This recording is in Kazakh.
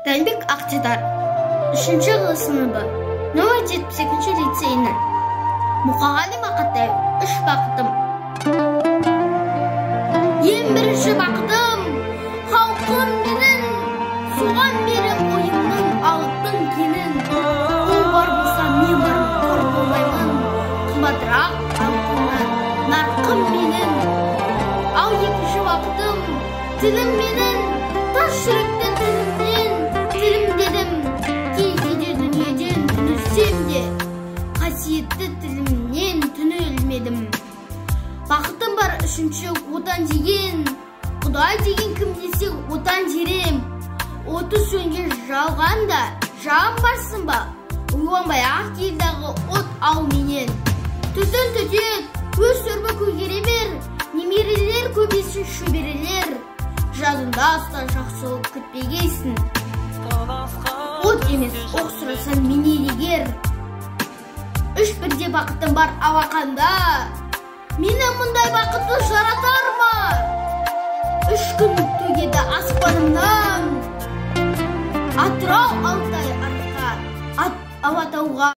Дәлбек Ақтидар, 3-ші сыныбы, номер 78-ші лицейінің. Мұқағали Мақатаев, 3 бақытым. Ең бірінші бақытым, халқым менің, соған берем ойымның алтын кенін. Ол бар болса, мен барым, қор болмаймын, қымбатырақ алтыннан, нарқым менің. Ал екінші бақытым, тілім менің, тас жүректен тілімнен, тілім дедім, кейде дүниеден түнілсем де, қасиетті тілімнен түні өлмедім. Бақытым бар үшінші отан деген, Құдай деген кім десе отан жерем. Оты сөнген жалғанда, жағым барсың ба, ойланбай ақ елдағы от ал менен. Түтін түтет, көз сөрбі көгере бер, немерелер көбесін шөберелер. Жазында астан жақсылық күтпегейсін. От емес, оқ сұрасан менен егер. 3 бірде бақытым бар алақанда. Мені мұндай бақытты жаратар ма? 3 күн төгеді аспанымнан. Атырау Алтай арқа, Алатауға.